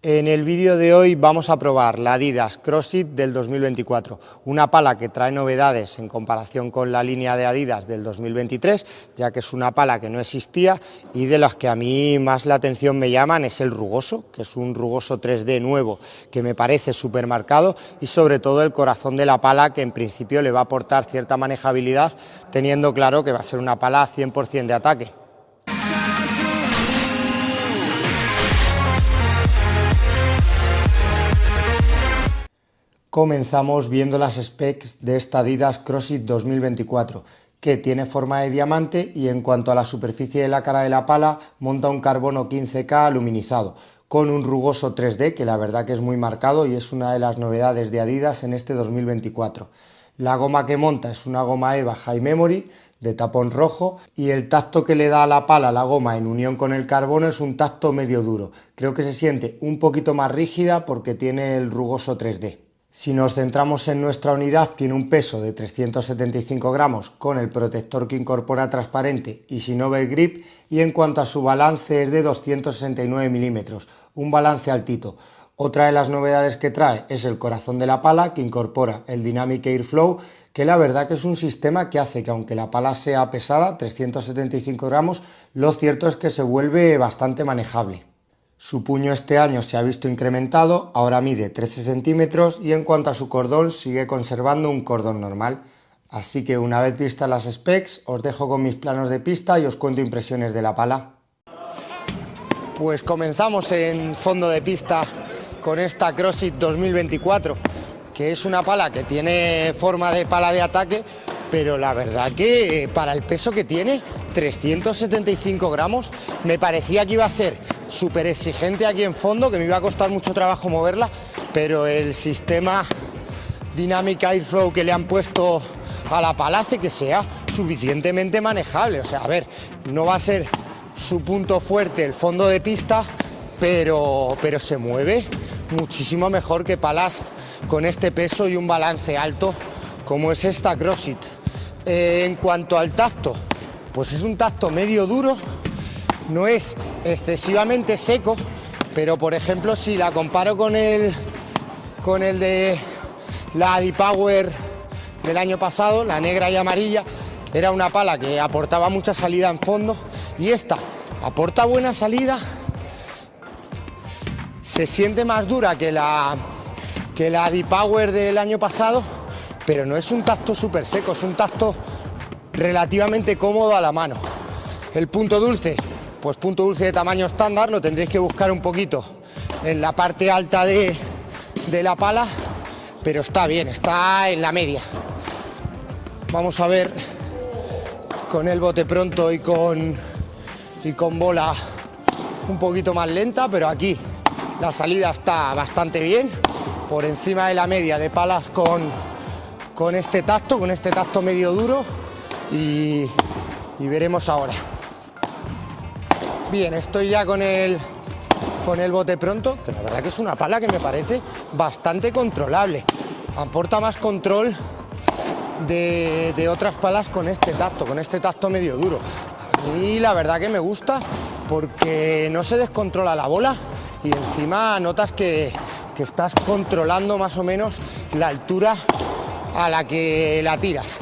En el vídeo de hoy vamos a probar la Adidas CrossFit del 2024, una pala que trae novedades en comparación con la línea de Adidas del 2023, ya que es una pala que no existía y de las que a mí más la atención me llaman es el rugoso, que es un rugoso 3D nuevo que me parece súper marcado, y sobre todo el corazón de la pala, que en principio le va a aportar cierta manejabilidad, teniendo claro que va a ser una pala 100% de ataque. Comenzamos viendo las specs de esta Adidas CrossFit 2024, que tiene forma de diamante y en cuanto a la superficie de la cara de la pala monta un carbono 15K aluminizado, con un rugoso 3D que la verdad que es muy marcado y es una de las novedades de Adidas en este 2024. La goma que monta es una goma EVA High Memory de tapón rojo y el tacto que le da a la pala la goma en unión con el carbono es un tacto medio duro. Creo que se siente un poquito más rígida porque tiene el rugoso 3D. Si nos centramos en nuestra unidad, tiene un peso de 375 gramos con el protector que incorpora transparente y sin overgrip, y en cuanto a su balance es de 269 milímetros, un balance altito. Otra de las novedades que trae es el corazón de la pala, que incorpora el Dynamic Airflow, que la verdad que es un sistema que hace que aunque la pala sea pesada, 375 gramos, lo cierto es que se vuelve bastante manejable. Su puño este año se ha visto incrementado, ahora mide 13 centímetros y en cuanto a su cordón sigue conservando un cordón normal. Así que una vez vistas las specs, os dejo con mis planos de pista y os cuento impresiones de la pala. Pues comenzamos en fondo de pista con esta CrossFit 2024, que es una pala que tiene forma de pala de ataque, pero la verdad que para el peso que tiene, 375 gramos, me parecía que iba a ser súper exigente aquí en fondo, que me iba a costar mucho trabajo moverla, pero el sistema Dynamic Airflow que le han puesto a la pala hace que sea suficientemente manejable. O sea, a ver, no va a ser su punto fuerte el fondo de pista, pero se mueve muchísimo mejor que palas con este peso y un balance alto como es esta CrossFit. En cuanto al tacto, pues es un tacto medio duro, no es excesivamente seco, pero por ejemplo si la comparo con el de la Adipower del año pasado, la negra y amarilla, era una pala que aportaba mucha salida en fondo, y esta aporta buena salida, se siente más dura que la Adipower del año pasado, pero no es un tacto súper seco, es un tacto relativamente cómodo a la mano. El punto dulce, pues punto dulce de tamaño estándar, lo tendréis que buscar un poquito en la parte alta de la pala, pero está bien, está en la media. Vamos a ver con el bote pronto y con bola un poquito más lenta, pero aquí la salida está bastante bien, por encima de la media de palas con este tacto medio duro, y veremos ahora. Bien, estoy ya con el bote pronto, que la verdad que es una pala que me parece bastante controlable, aporta más control de otras palas con este tacto medio duro. A mí la verdad que me gusta porque no se descontrola la bola y encima notas que estás controlando más o menos la altura a la que la tiras.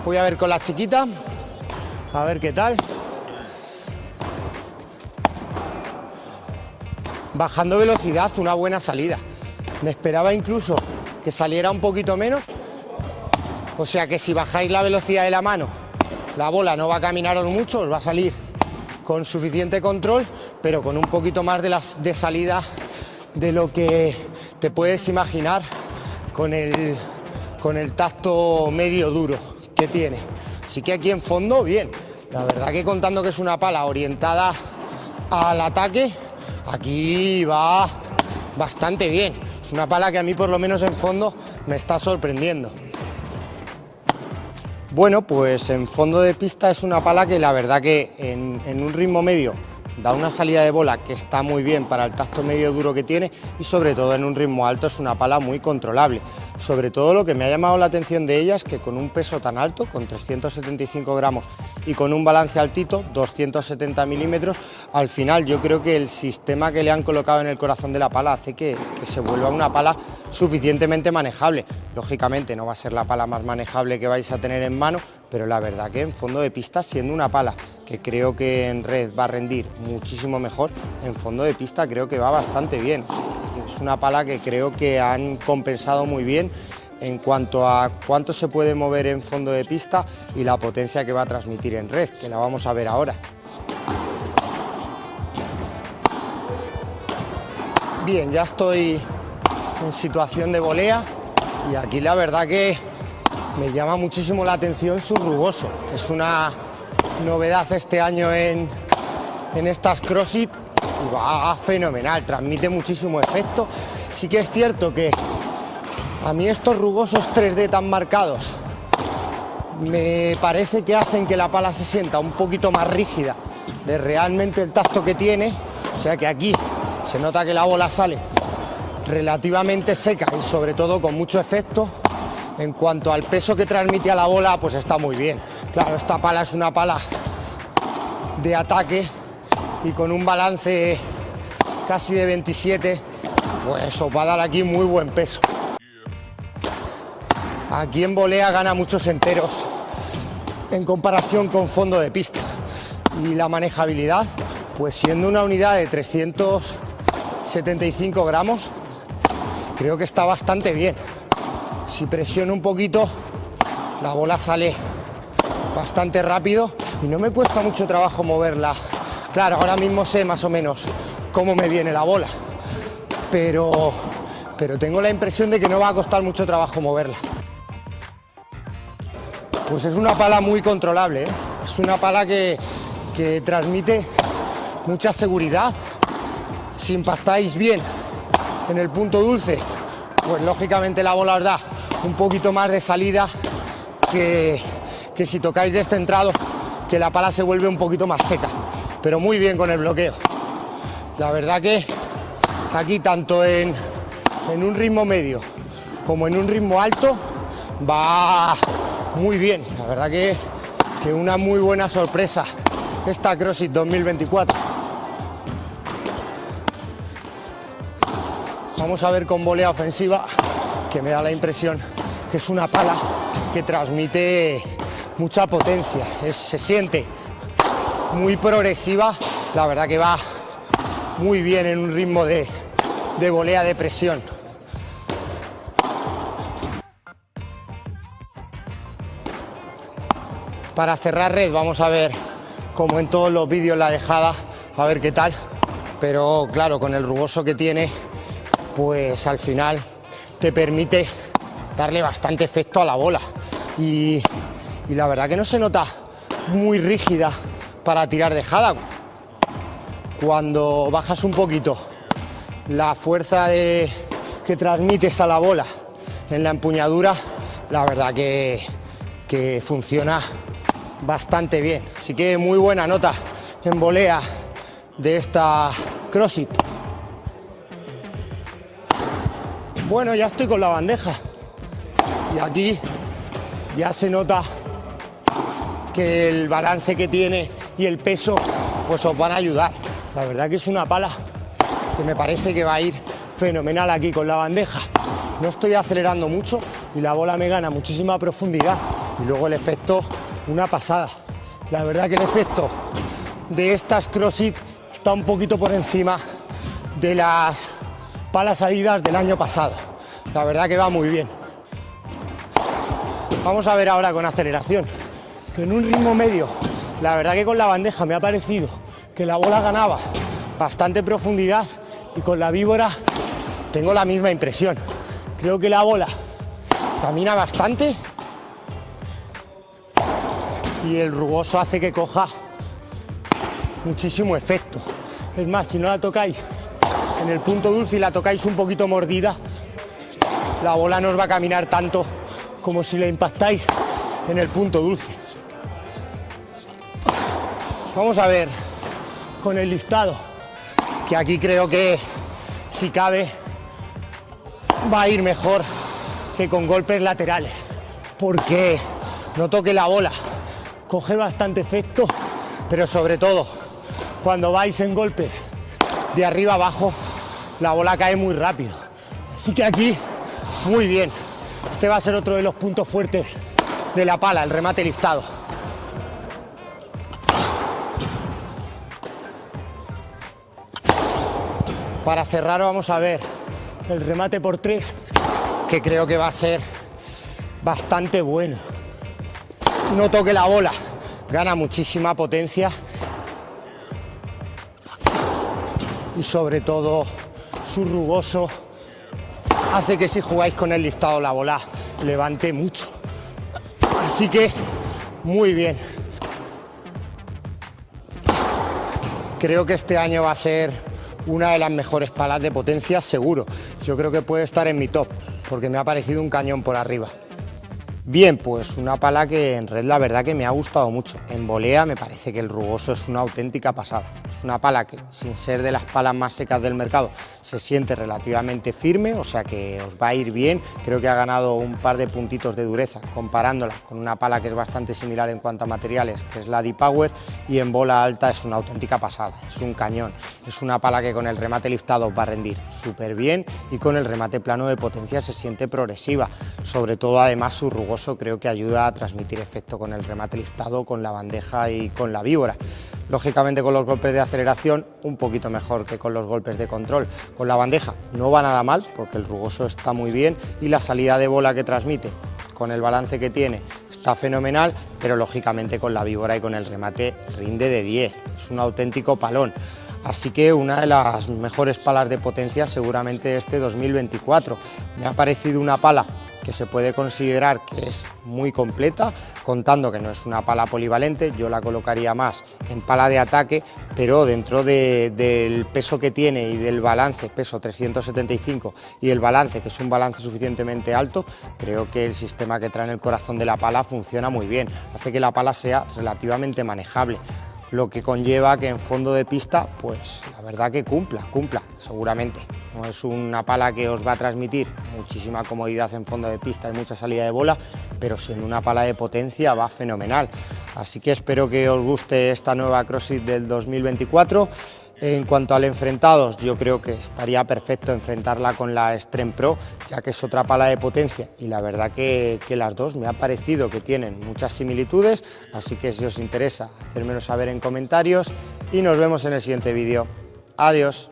Voy a ver con la chiquita, a ver qué tal. Bajando velocidad, una buena salida. Me esperaba incluso que saliera un poquito menos, o sea que si bajáis la velocidad de la mano, la bola no va a caminaros mucho, os va a salir con suficiente control, pero con un poquito más de salida de lo que te puedes imaginar con el tacto medio duro que tiene. Así que aquí en fondo, bien. La verdad que contando que es una pala orientada al ataque, aquí va bastante bien. Es una pala que a mí por lo menos en fondo me está sorprendiendo. Bueno, pues en fondo de pista es una pala que la verdad que en un ritmo medio da una salida de bola que está muy bien para el tacto medio duro que tiene y sobre todo en un ritmo alto es una pala muy controlable. Sobre todo lo que me ha llamado la atención de ella es que con un peso tan alto, con 375 gramos y con un balance altito, 270 milímetros, al final yo creo que el sistema que le han colocado en el corazón de la pala hace que se vuelva una pala suficientemente manejable. Lógicamente no va a ser la pala más manejable que vais a tener en mano, pero la verdad que en fondo de pista, siendo una pala que creo que en red va a rendir muchísimo mejor, en fondo de pista creo que va bastante bien. O sea, que es una pala que creo que han compensado muy bien en cuanto a cuánto se puede mover en fondo de pista y la potencia que va a transmitir en red, que la vamos a ver ahora. Bien, ya estoy en situación de volea y aquí la verdad que me llama muchísimo la atención su rugoso. Es una novedad este año en estas CrossFit y va fenomenal, transmite muchísimo efecto. Sí que es cierto que a mí estos rugosos 3D tan marcados me parece que hacen que la pala se sienta un poquito más rígida de realmente el tacto que tiene, o sea que aquí se nota que la bola sale relativamente seca y sobre todo con mucho efecto. En cuanto al peso que transmite a la bola, pues está muy bien. Claro, esta pala es una pala de ataque y con un balance casi de 27, pues os va a dar aquí muy buen peso. Aquí en volea gana muchos enteros en comparación con fondo de pista. Y la manejabilidad, pues siendo una unidad de 375 gramos, creo que está bastante bien. Si presiono un poquito, la bola sale bastante rápido y no me cuesta mucho trabajo moverla. Claro, ahora mismo sé más o menos cómo me viene la bola, pero tengo la impresión de que no va a costar mucho trabajo moverla. Pues es una pala muy controlable, ¿eh? Es una pala que transmite mucha seguridad. Si impactáis bien en el punto dulce, pues lógicamente la bola os da un poquito más de salida que si tocáis descentrado, que la pala se vuelve un poquito más seca, pero muy bien con el bloqueo. La verdad que aquí tanto en un ritmo medio como en un ritmo alto va muy bien. La verdad que una muy buena sorpresa esta CrossFit 2024. Vamos a ver con volea ofensiva, que me da la impresión que es una pala que transmite mucha potencia, se siente muy progresiva, la verdad que va muy bien en un ritmo de volea de presión. Para cerrar red vamos a ver, como en todos los vídeos, la dejada, a ver qué tal, pero claro, con el rugoso que tiene, pues al final te permite darle bastante efecto a la bola y la verdad que no se nota muy rígida para tirar dejada. Cuando bajas un poquito la fuerza que transmites a la bola en la empuñadura, la verdad que funciona bastante bien. Así que muy buena nota en volea de esta CrossFit. Bueno, ya estoy con la bandeja y aquí ya se nota que el balance que tiene y el peso pues os van a ayudar. La verdad que es una pala que me parece que va a ir fenomenal aquí con la bandeja. No estoy acelerando mucho y la bola me gana muchísima profundidad y luego el efecto, una pasada. La verdad que el efecto de estas CrossFit está un poquito por encima de las palas Adidas del año pasado. La verdad que va muy bien. Vamos a ver ahora con aceleración, que en un ritmo medio, la verdad que con la bandeja me ha parecido que la bola ganaba bastante profundidad y con la víbora tengo la misma impresión. Creo que la bola camina bastante y el rugoso hace que coja muchísimo efecto. Es más, si no la tocáis en el punto dulce y la tocáis un poquito mordida, la bola no os va a caminar tanto como si la impactáis en el punto dulce. Vamos a ver con el listado, que aquí creo que, si cabe, va a ir mejor que con golpes laterales, porque noto que la bola coge bastante efecto, pero sobre todo cuando vais en golpes de arriba abajo, la bola cae muy rápido. Así que aquí, muy bien. Este va a ser otro de los puntos fuertes de la pala, el remate listado. Para cerrar vamos a ver el remate por 3, que creo que va a ser bastante bueno. Noto que la bola gana muchísima potencia y sobre todo su rugoso hace que si jugáis con el listado la bola levante mucho. Así que muy bien. Creo que este año va a ser una de las mejores palas de potencia, seguro. Yo creo que puede estar en mi top, porque me ha parecido un cañón por arriba. Bien, pues una pala que en red la verdad que me ha gustado mucho. En volea me parece que el rugoso es una auténtica pasada. Es una pala que, sin ser de las palas más secas del mercado, se siente relativamente firme, o sea que os va a ir bien. Creo que ha ganado un par de puntitos de dureza comparándola con una pala que es bastante similar en cuanto a materiales, que es la D-Power, y en bola alta es una auténtica pasada, es un cañón. Es una pala que con el remate liftado va a rendir súper bien y con el remate plano de potencia se siente progresiva. Sobre todo además su rugoso creo que ayuda a transmitir efecto con el remate listado, con la bandeja y con la víbora. Lógicamente con los golpes de aceleración un poquito mejor que con los golpes de control. Con la bandeja no va nada mal porque el rugoso está muy bien y la salida de bola que transmite con el balance que tiene está fenomenal, pero lógicamente con la víbora y con el remate rinde de 10, es un auténtico palón. Así que una de las mejores palas de potencia seguramente este 2024. Me ha parecido una pala que se puede considerar que es muy completa, contando que no es una pala polivalente. Yo la colocaría más en pala de ataque, pero dentro del peso que tiene y del balance, peso 375, y el balance, que es un balance suficientemente alto, creo que el sistema que trae en el corazón de la pala funciona muy bien, hace que la pala sea relativamente manejable, lo que conlleva que en fondo de pista, pues la verdad que cumpla, seguramente. No es una pala que os va a transmitir muchísima comodidad en fondo de pista y mucha salida de bola, pero siendo una pala de potencia va fenomenal. Así que espero que os guste esta nueva CrossFit del 2024. En cuanto al enfrentados, yo creo que estaría perfecto enfrentarla con la Extreme Pro, ya que es otra pala de potencia y la verdad que las dos me ha parecido que tienen muchas similitudes, así que si os interesa, hacérmelo saber en comentarios y nos vemos en el siguiente vídeo. Adiós.